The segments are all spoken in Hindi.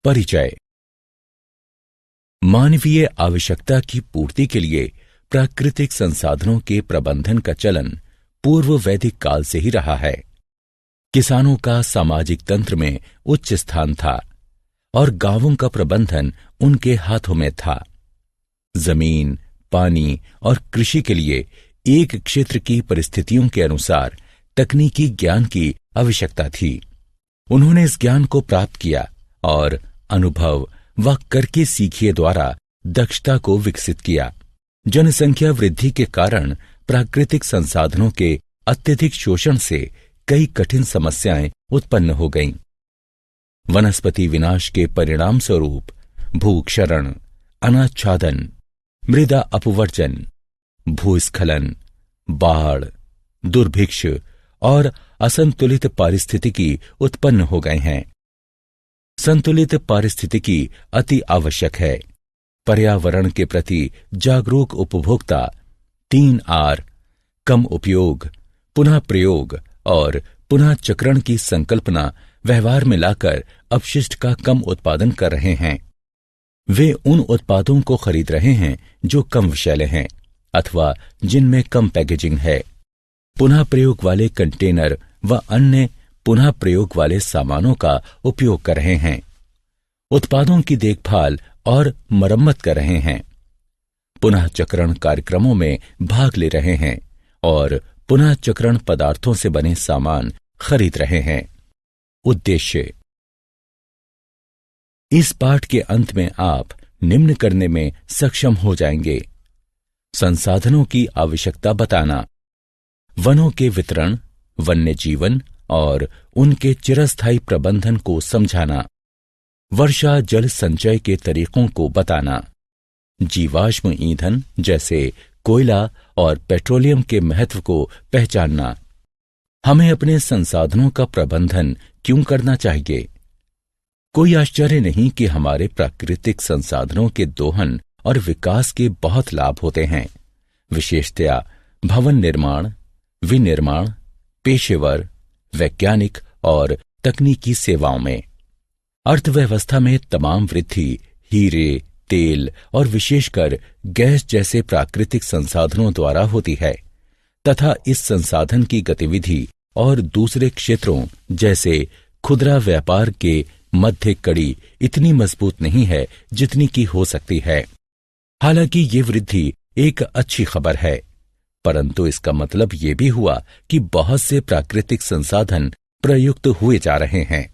परिचय। मानवीय आवश्यकता की पूर्ति के लिए प्राकृतिक संसाधनों के प्रबंधन का चलन पूर्व वैदिक काल से ही रहा है। किसानों का सामाजिक तंत्र में उच्च स्थान था और गांवों का प्रबंधन उनके हाथों में था। जमीन, पानी और कृषि के लिए एक क्षेत्र की परिस्थितियों के अनुसार तकनीकी ज्ञान की आवश्यकता थी। उन्होंने इस ज्ञान को प्राप्त किया और अनुभव व करके सीखिए द्वारा दक्षता को विकसित किया। जनसंख्या वृद्धि के कारण प्राकृतिक संसाधनों के अत्यधिक शोषण से कई कठिन समस्याएं उत्पन्न हो गईं। वनस्पति विनाश के परिणाम स्वरूप भूक्षरण, अनाच्छादन, मृदा अपवर्जन, भूस्खलन, बाढ़, दुर्भिक्ष और असंतुलित पारिस्थितिकी उत्पन्न हो गए हैं। संतुलित पारिस्थितिकी अति आवश्यक है। पर्यावरण के प्रति जागरूक उपभोक्ता 3R कम उपयोग, पुनः प्रयोग और पुनः चक्रण की संकल्पना व्यवहार में लाकर अपशिष्ट का कम उत्पादन कर रहे हैं। वे उन उत्पादों को खरीद रहे हैं जो कम विषैले हैं अथवा जिनमें कम पैकेजिंग है। पुनः प्रयोग वाले कंटेनर व अन्य पुनः प्रयोग वाले सामानों का उपयोग कर रहे हैं। उत्पादों की देखभाल और मरम्मत कर रहे हैं। पुनः चक्रण कार्यक्रमों में भाग ले रहे हैं और पुनः चक्रण पदार्थों से बने सामान खरीद रहे हैं। उद्देश्य। इस पाठ के अंत में आप निम्न करने में सक्षम हो जाएंगे। संसाधनों की आवश्यकता बताना, वनों के वितरण, वन्य जीवन और उनके चिरस्थायी प्रबंधन को समझाना, वर्षा जल संचय के तरीकों को बताना, जीवाश्म ईंधन जैसे कोयला और पेट्रोलियम के महत्व को पहचानना, हमें अपने संसाधनों का प्रबंधन क्यों करना चाहिए। कोई आश्चर्य नहीं कि हमारे प्राकृतिक संसाधनों के दोहन और विकास के बहुत लाभ होते हैं, विशेषतया भवन निर्माण, विनिर्माण, पेशेवर, वैज्ञानिक और तकनीकी सेवाओं में। अर्थव्यवस्था में तमाम वृद्धि हीरे, तेल और विशेषकर गैस जैसे प्राकृतिक संसाधनों द्वारा होती है तथा इस संसाधन की गतिविधि और दूसरे क्षेत्रों जैसे खुदरा व्यापार के मध्य कड़ी इतनी मजबूत नहीं है जितनी की हो सकती है। हालांकि ये वृद्धि एक अच्छी खबर है, परंतु इसका मतलब ये भी हुआ कि बहुत से प्राकृतिक संसाधन प्रयुक्त हुए जा रहे हैं।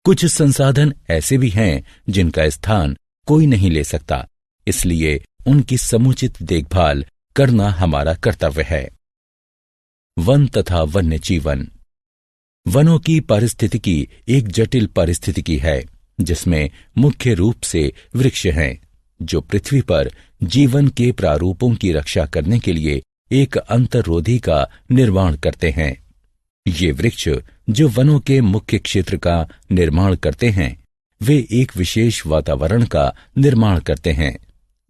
कुछ संसाधन ऐसे भी हैं जिनका स्थान कोई नहीं ले सकता, इसलिए उनकी समुचित देखभाल करना हमारा कर्तव्य है। वन तथा वन्य जीवन। वनों की पारिस्थितिकी एक जटिल पारिस्थितिकी है जिसमें मुख्य रूप से वृक्ष हैं जो पृथ्वी पर जीवन के प्रारूपों की रक्षा करने के लिए एक अंतर्रोधी का निर्माण करते हैं। ये वृक्ष जो वनों के मुख्य क्षेत्र का निर्माण करते हैं, वे एक विशेष वातावरण का निर्माण करते हैं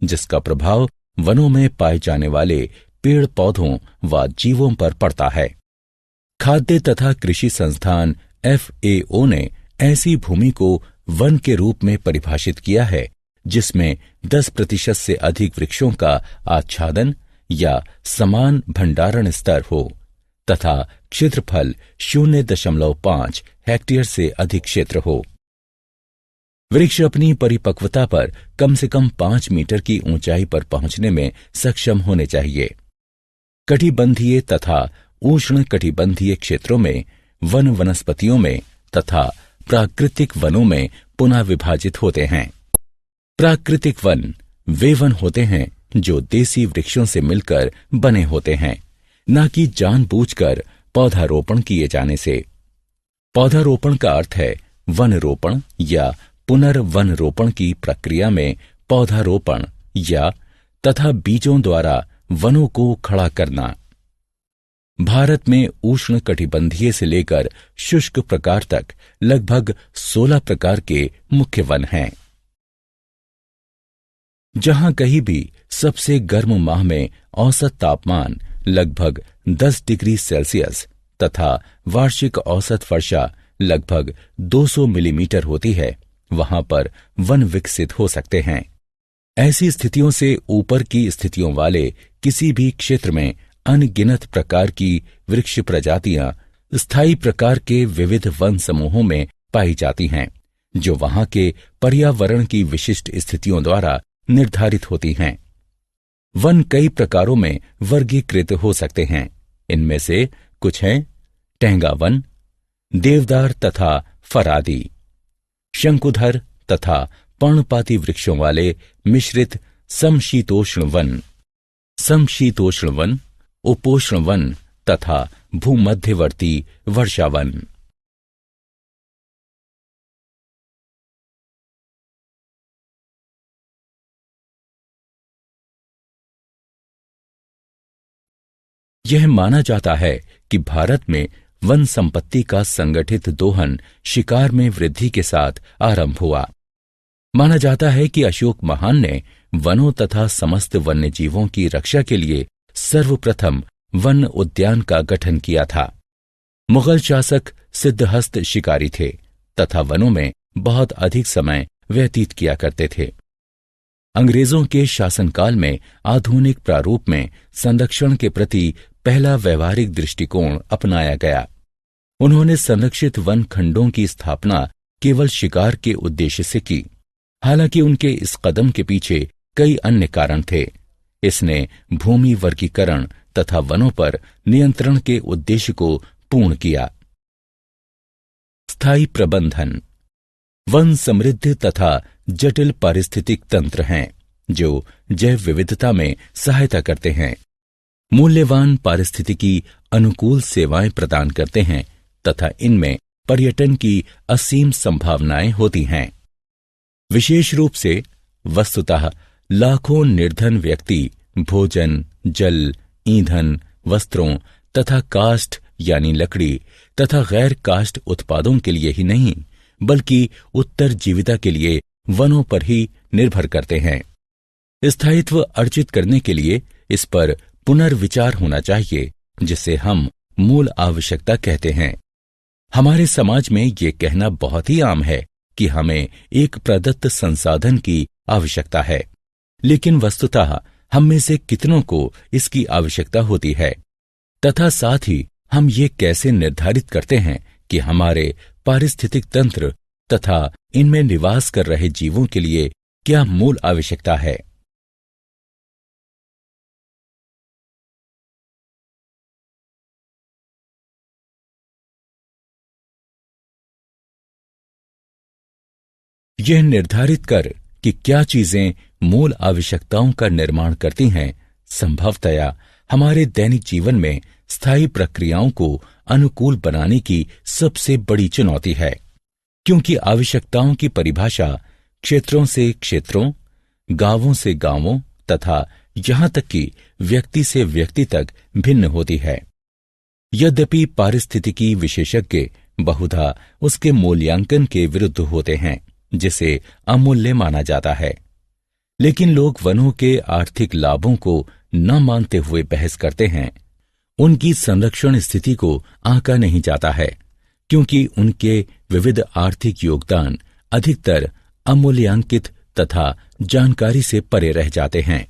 जिसका प्रभाव वनों में पाए जाने वाले पेड़ पौधों व जीवों पर पड़ता है। खाद्य तथा कृषि संस्थान FAO ने ऐसी भूमि को वन के रूप में परिभाषित किया है जिसमें 10% से अधिक वृक्षों का आच्छादन या समान भंडारण स्तर हो तथा क्षेत्रफल 0.5 हेक्टेयर से अधिक क्षेत्र हो। वृक्ष अपनी परिपक्वता पर कम से कम 5 मीटर की ऊंचाई पर पहुंचने में सक्षम होने चाहिए। कटिबंधीय तथा उष्ण कटिबंधीय क्षेत्रों में वन वनस्पतियों में तथा प्राकृतिक वनों में पुनः विभाजित होते हैं। प्राकृतिक वन वे वन होते हैं जो देसी वृक्षों से मिलकर बने होते हैं, न कि जानबूझकर पौधारोपण किए जाने से। पौधारोपण का अर्थ है वन रोपण या पुनर्वन रोपण की प्रक्रिया में पौधारोपण या तथा बीजों द्वारा वनों को खड़ा करना। भारत में उष्ण कटिबंधीय से लेकर शुष्क प्रकार तक लगभग 16 प्रकार के मुख्य वन हैं। जहां कहीं भी सबसे गर्म माह में औसत तापमान लगभग 10 डिग्री सेल्सियस तथा वार्षिक औसत वर्षा लगभग 200 मिलीमीटर होती है, वहां पर वन विकसित हो सकते हैं। ऐसी स्थितियों से ऊपर की स्थितियों वाले किसी भी क्षेत्र में अनगिनत प्रकार की वृक्ष प्रजातियां स्थायी प्रकार के विविध वन समूहों में पाई जाती हैं, जो वहां के पर्यावरण की विशिष्ट स्थितियों द्वारा निर्धारित होती हैं। वन कई प्रकारों में वर्गीकृत हो सकते हैं। इनमें से कुछ हैं टेंगा वन, देवदार तथा फरादी, शंकुधर तथा पर्णपाती वृक्षों वाले मिश्रित समशीतोष्ण वन, उपोष्ण वन तथा भूमध्यवर्ती वर्षावन। यह माना जाता है कि भारत में वन संपत्ति का संगठित दोहन शिकार में वृद्धि के साथ आरंभ हुआ। माना जाता है कि अशोक महान ने वनों तथा समस्त वन्य जीवों की रक्षा के लिए सर्वप्रथम वन उद्यान का गठन किया था। मुगल शासक सिद्धहस्त शिकारी थे तथा वनों में बहुत अधिक समय व्यतीत किया करते थे। अंग्रेजों के शासनकाल में आधुनिक प्रारूप में संरक्षण के प्रति पहला व्यवहारिक दृष्टिकोण अपनाया गया। उन्होंने संरक्षित वन खंडों की स्थापना केवल शिकार के उद्देश्य से की। हालांकि उनके इस कदम के पीछे कई अन्य कारण थे। इसने भूमि वर्गीकरण तथा वनों पर नियंत्रण के उद्देश्य को पूर्ण किया। स्थायी प्रबंधन। वन समृद्ध तथा जटिल पारिस्थितिक तंत्र हैं जो जैव विविधता में सहायता करते हैं, मूल्यवान पारिस्थितिकी अनुकूल सेवाएं प्रदान करते हैं तथा इनमें पर्यटन की असीम संभावनाएं होती हैं। विशेष रूप से वस्तुतः लाखों निर्धन व्यक्ति भोजन, जल, ईंधन, वस्त्रों तथा काष्ठ यानी लकड़ी तथा गैर काष्ठ उत्पादों के लिए ही नहीं बल्कि उत्तरजीविता के लिए वनों पर ही निर्भर करते हैं। स्थायित्व अर्जित करने के लिए इस पर पुनर्विचार होना चाहिए, जिसे हम मूल आवश्यकता कहते हैं। हमारे समाज में ये कहना बहुत ही आम है कि हमें एक प्रदत्त संसाधन की आवश्यकता है, लेकिन वस्तुतः हम में से कितनों को इसकी आवश्यकता होती है तथा साथ ही हम ये कैसे निर्धारित करते हैं कि हमारे पारिस्थितिक तंत्र तथा इनमें निवास कर रहे जीवों के लिए क्या मूल आवश्यकता है। यह निर्धारित कर कि क्या चीजें मूल आवश्यकताओं का निर्माण करती हैं, संभवतया हमारे दैनिक जीवन में स्थायी प्रक्रियाओं को अनुकूल बनाने की सबसे बड़ी चुनौती है, क्योंकि आवश्यकताओं की परिभाषा क्षेत्रों से क्षेत्रों, गांवों से गांवों तथा यहां तक कि व्यक्ति से व्यक्ति तक भिन्न होती है। यद्यपि पारिस्थितिकी विशेषज्ञ बहुधा उसके मूल्यांकन के विरुद्ध होते हैं, जिसे अमूल्य माना जाता है, लेकिन लोग वनों के आर्थिक लाभों को न मानते हुए बहस करते हैं। उनकी संरक्षण स्थिति को आंका नहीं जाता है, क्योंकि उनके विविध आर्थिक योगदान अधिकतर अमूल्यांकित तथा जानकारी से परे रह जाते हैं।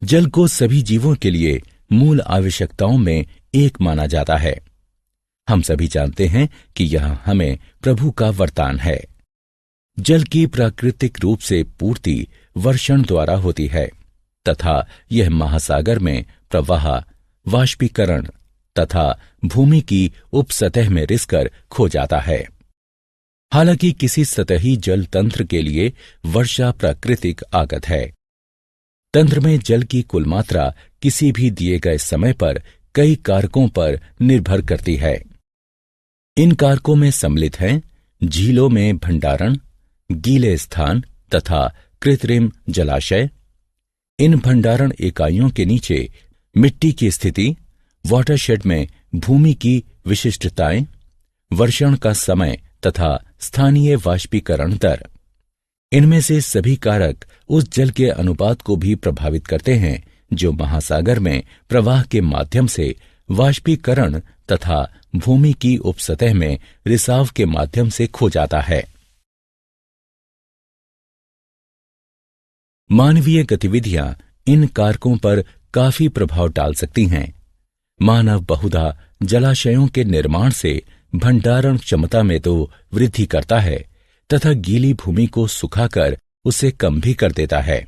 जल को सभी जीवों के लिए मूल आवश्यकताओं में एक माना जाता है। हम सभी जानते हैं कि यह हमें प्रभु का वरदान है। जल की प्राकृतिक रूप से पूर्ति वर्षण द्वारा होती है तथा यह महासागर में प्रवाह, वाष्पीकरण तथा भूमि की उपसतह में रिसकर खो जाता है। हालांकि किसी सतही जल तंत्र के लिए वर्षा प्राकृतिक आगत है। तंत्र में जल की कुल मात्रा किसी भी दिए गए समय पर कई कारकों पर निर्भर करती है। इन कारकों में सम्मिलित हैं झीलों में भंडारण, गीले स्थान तथा कृत्रिम जलाशय। इन भंडारण इकाइयों के नीचे मिट्टी की स्थिति, वाटरशेड में भूमि की विशिष्टताएं, वर्षण का समय तथा स्थानीय वाष्पीकरण दर। इनमें से सभी कारक उस जल के अनुपात को भी प्रभावित करते हैं जो महासागर में प्रवाह के माध्यम से वाष्पीकरण तथा भूमि की उपसतह में रिसाव के माध्यम से खो जाता है। मानवीय गतिविधियां इन कारकों पर काफी प्रभाव डाल सकती हैं। मानव बहुधा जलाशयों के निर्माण से भंडारण क्षमता में तो वृद्धि करता है तथा गीली भूमि को सुखाकर उसे कम भी कर देता है।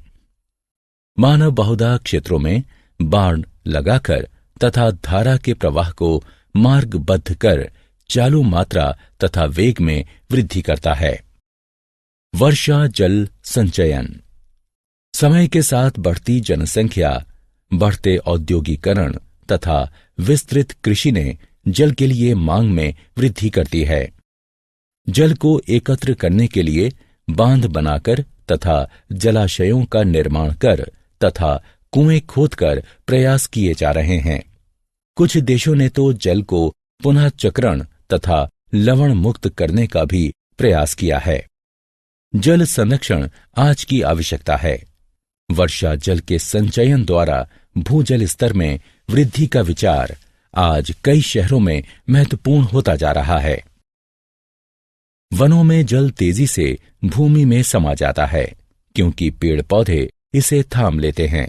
मानव बहुधा क्षेत्रों में बाड़ लगाकर तथा धारा के प्रवाह को मार्गबद्ध कर चालू मात्रा तथा वेग में वृद्धि करता है। वर्षा जल संचयन। समय के साथ बढ़ती जनसंख्या, बढ़ते औद्योगिकरण तथा विस्तृत कृषि ने जल के लिए मांग में वृद्धि करती है। जल को एकत्र करने के लिए बांध बनाकर तथा जलाशयों का निर्माण कर तथा कुएं खोदकर प्रयास किए जा रहे हैं। कुछ देशों ने तो जल को पुनः चक्रण तथा लवण मुक्त करने का भी प्रयास किया है। जल संरक्षण आज की आवश्यकता है। वर्षा जल के संचयन द्वारा भूजल स्तर में वृद्धि का विचार आज कई शहरों में महत्वपूर्ण होता जा रहा है। वनों में जल तेजी से भूमि में समा जाता है क्योंकि पेड़ पौधे इसे थाम लेते हैं।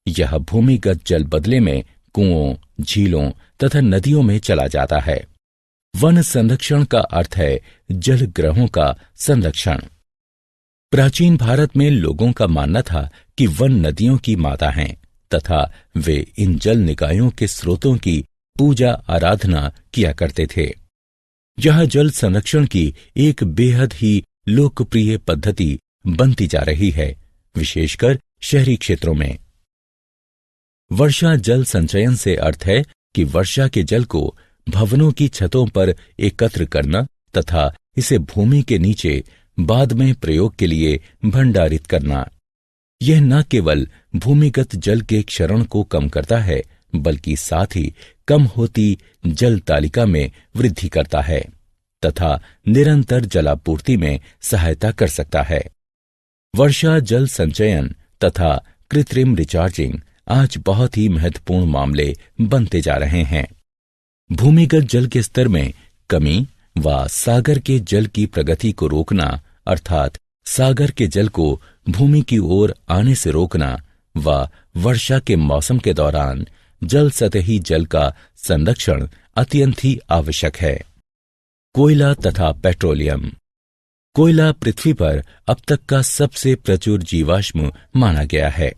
यह भूमिगत जल बदले में कुओं, झीलों तथा नदियों में चला जाता है। वन संरक्षण का अर्थ है जल ग्रहों का संरक्षण। प्राचीन भारत में लोगों का मानना था कि वन नदियों की माता हैं तथा वे इन जल निकायों के स्रोतों की पूजा आराधना किया करते थे। यह जल संरक्षण की एक बेहद ही लोकप्रिय पद्धति बनती जा रही है, विशेषकर शहरी क्षेत्रों में। वर्षा जल संचयन से अर्थ है कि वर्षा के जल को भवनों की छतों पर एकत्र करना तथा इसे भूमि के नीचे बाद में प्रयोग के लिए भंडारित करना। यह न केवल भूमिगत जल के क्षरण को कम करता है बल्कि साथ ही कम होती जल तालिका में वृद्धि करता है तथा निरंतर जलापूर्ति में सहायता कर सकता है। वर्षा जल संचयन तथा कृत्रिम रिचार्जिंग आज बहुत ही महत्वपूर्ण मामले बनते जा रहे हैं। भूमिगत जल के स्तर में कमी व सागर के जल की प्रगति को रोकना अर्थात सागर के जल को भूमि की ओर आने से रोकना व वर्षा के मौसम के दौरान जल सतही जल का संरक्षण अत्यंत ही आवश्यक है। कोयला तथा पेट्रोलियम। कोयला पृथ्वी पर अब तक का सबसे प्रचुर जीवाश्म माना गया है।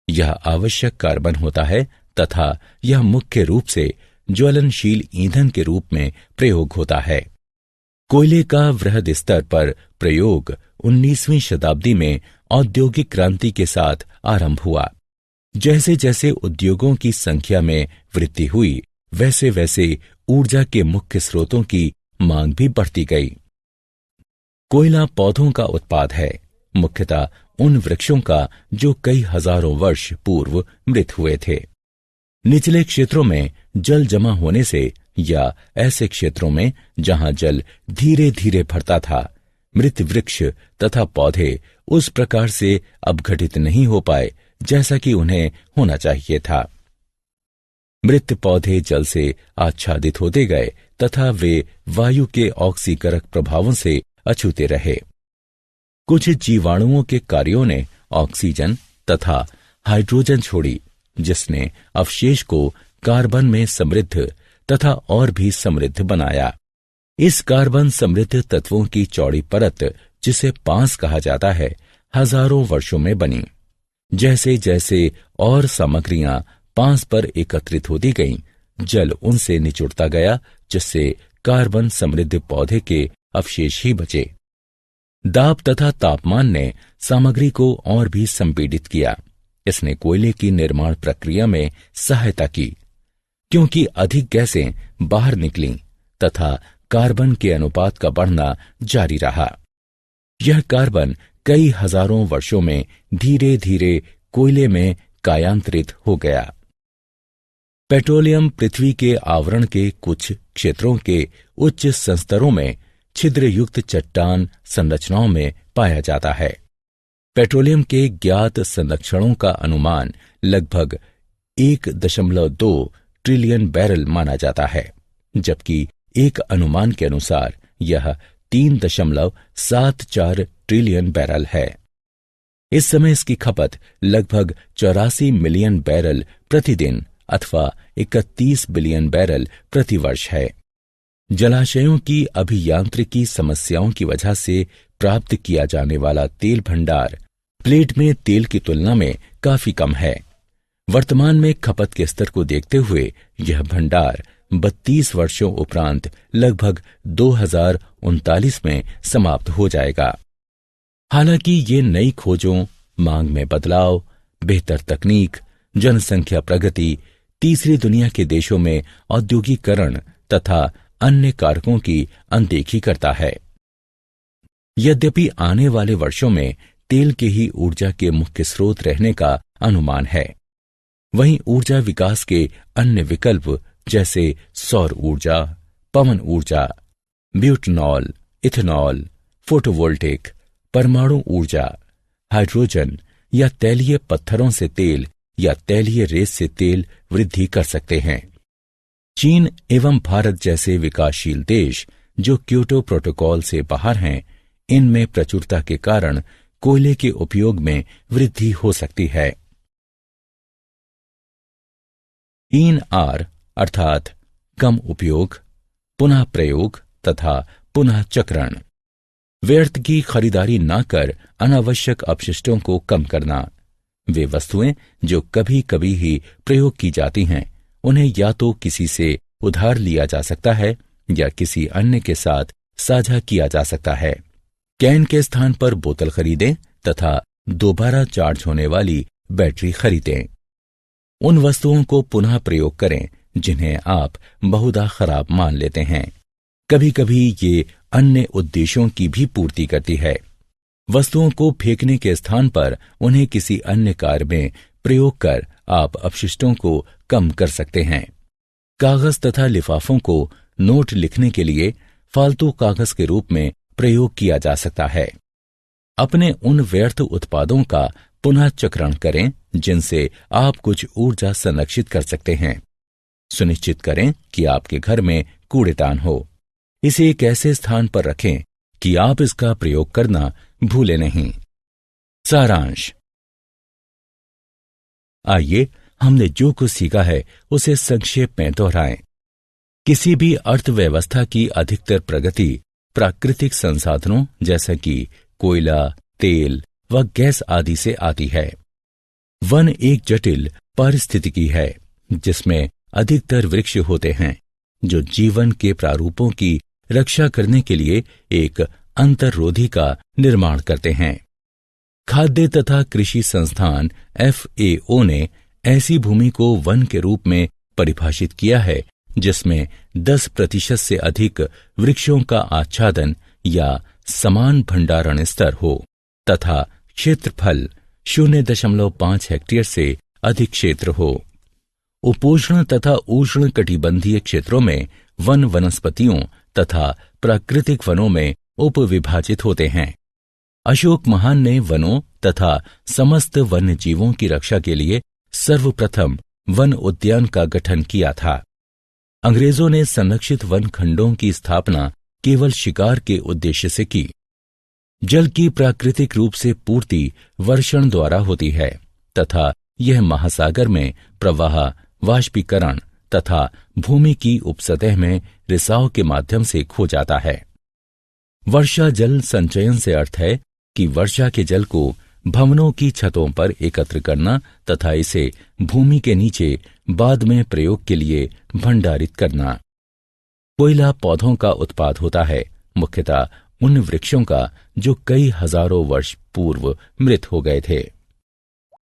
यह आवश्यक कार्बन होता है तथा यह मुख्य रूप से ज्वलनशील ईंधन के रूप में प्रयोग होता है। कोयले का वृहद स्तर पर प्रयोग 19वीं शताब्दी में औद्योगिक क्रांति के साथ आरंभ हुआ। जैसे जैसे उद्योगों की संख्या में वृद्धि हुई वैसे वैसे ऊर्जा के मुख्य स्रोतों की मांग भी बढ़ती गई। कोयला पौधों का उत्पाद है, मुख्यतः उन वृक्षों का जो कई हजारों वर्ष पूर्व मृत हुए थे। निचले क्षेत्रों में जल जमा होने से या ऐसे क्षेत्रों में जहां जल धीरे धीरे भरता था, मृत वृक्ष तथा पौधे उस प्रकार से अपघटित नहीं हो पाए जैसा कि उन्हें होना चाहिए था। मृत पौधे जल से आच्छादित होते गए तथा वे वायु के ऑक्सीकरक प्रभावों से अछूते रहे। कुछ जीवाणुओं के कार्यों ने ऑक्सीजन तथा हाइड्रोजन छोड़ी, जिसने अवशेष को कार्बन में समृद्ध तथा और भी समृद्ध बनाया। इस कार्बन समृद्ध तत्वों की चौड़ी परत, जिसे पांस कहा जाता है, हजारों वर्षों में बनी। जैसे जैसे और सामग्रियां पांस पर एकत्रित होती गईं, जल उनसे निचुड़ता गया, जिससे कार्बन समृद्ध पौधे के अवशेष ही बचे। दाब तथा तापमान ने सामग्री को और भी संपीड़ित किया। इसने कोयले की निर्माण प्रक्रिया में सहायता की, क्योंकि अधिक गैसें बाहर निकलीं तथा कार्बन के अनुपात का बढ़ना जारी रहा। यह कार्बन कई हजारों वर्षों में धीरे धीरे कोयले में कायांतरित हो गया। पेट्रोलियम पृथ्वी के आवरण के कुछ क्षेत्रों के उच्च संस्तरों में छिद्रयुक्त चट्टान संरचनाओं में पाया जाता है। पेट्रोलियम के ज्ञात संरक्षणों का अनुमान लगभग 1.2 ट्रिलियन बैरल माना जाता है, जबकि एक अनुमान के अनुसार यह 3.74 ट्रिलियन बैरल है। इस समय इसकी खपत लगभग 84 मिलियन बैरल प्रतिदिन अथवा 31 बिलियन बैरल प्रतिवर्ष है। जलाशयों की अभियांत्रिकी समस्याओं की वजह से प्राप्त किया जाने वाला तेल भंडार प्लेट में तेल की तुलना में काफी कम है। वर्तमान में खपत के स्तर को देखते हुए यह भंडार 32 वर्षों उपरांत लगभग 2039 में समाप्त हो जाएगा। हालांकि ये नई खोजों, मांग में बदलाव, बेहतर तकनीक, जनसंख्या प्रगति, तीसरी दुनिया के देशों में औद्योगिकरण तथा अन्य कारकों की अनदेखी करता है। यद्यपि आने वाले वर्षों में तेल के ही ऊर्जा के मुख्य स्रोत रहने का अनुमान है, वहीं ऊर्जा विकास के अन्य विकल्प जैसे सौर ऊर्जा, पवन ऊर्जा, ब्यूटेनॉल, इथेनॉल, फोटोवोल्टिक, परमाणु ऊर्जा, हाइड्रोजन या तैलीय पत्थरों से तेल या तैलीय रेत से तेल वृद्धि कर सकते हैं। चीन एवं भारत जैसे विकासशील देश जो क्योटो प्रोटोकॉल से बाहर हैं, इनमें प्रचुरता के कारण कोयले के उपयोग में वृद्धि हो सकती है। 3R अर्थात कम उपयोग, पुनः प्रयोग तथा पुनः चक्रण। व्यर्थ की खरीदारी न कर अनावश्यक अपशिष्टों को कम करना। वे वस्तुएं जो कभी कभी ही प्रयोग की जाती हैं, उन्हें या तो किसी से उधार लिया जा सकता है या किसी अन्य के साथ साझा किया जा सकता है। कैन के स्थान पर बोतल खरीदें तथा दोबारा चार्ज होने वाली बैटरी खरीदें। उन वस्तुओं को पुनः प्रयोग करें जिन्हें आप बहुधा खराब मान लेते हैं। कभी कभी ये अन्य उद्देश्यों की भी पूर्ति करती है। वस्तुओं को फेंकने के स्थान पर उन्हें किसी अन्य कार्य में प्रयोग कर आप अपशिष्टों को कम कर सकते हैं। कागज तथा लिफाफों को नोट लिखने के लिए फालतू कागज के रूप में प्रयोग किया जा सकता है। अपने उन व्यर्थ उत्पादों का पुनः चक्रण करें जिनसे आप कुछ ऊर्जा संरक्षित कर सकते हैं। सुनिश्चित करें कि आपके घर में कूड़ेदान हो। इसे एक ऐसे स्थान पर रखें कि आप इसका प्रयोग करना भूलें नहीं। सारांश। आइए हमने जो कुछ सीखा है उसे संक्षेप में दोहराएं। किसी भी अर्थव्यवस्था की अधिकतर प्रगति प्राकृतिक संसाधनों जैसे कि कोयला, तेल व गैस आदि से आती है। वन एक जटिल पारिस्थितिकी है जिसमें अधिकतर वृक्ष होते हैं जो जीवन के प्रारूपों की रक्षा करने के लिए एक अंतर्रोधी का निर्माण करते हैं। खाद्य तथा कृषि संस्थान FAO ने ऐसी भूमि को वन के रूप में परिभाषित किया है जिसमें 10% से अधिक वृक्षों का आच्छादन या समान भंडारण स्तर हो तथा क्षेत्रफल 0.5 हेक्टेयर से अधिक क्षेत्र हो। उपोष्ण तथा उष्ण कटिबंधीय क्षेत्रों में वन वनस्पतियों तथा प्राकृतिक वनों में उपविभाजित होते हैं। अशोक महान ने वनों तथा समस्त वन्य जीवों की रक्षा के लिए सर्वप्रथम वन उद्यान का गठन किया था। अंग्रेजों ने संरक्षित वन खंडों की स्थापना केवल शिकार के उद्देश्य से की। जल की प्राकृतिक रूप से पूर्ति वर्षण द्वारा होती है तथा यह महासागर में प्रवाह, वाष्पीकरण तथा भूमि की उपसतह में रिसाव के माध्यम से खो जाता है। वर्षा जल संचयन से अर्थ है कि वर्षा के जल को भवनों की छतों पर एकत्र करना तथा इसे भूमि के नीचे बाद में प्रयोग के लिए भंडारित करना। कोयला पौधों का उत्पाद होता है, मुख्यतः उन वृक्षों का जो कई हजारों वर्ष पूर्व मृत हो गए थे।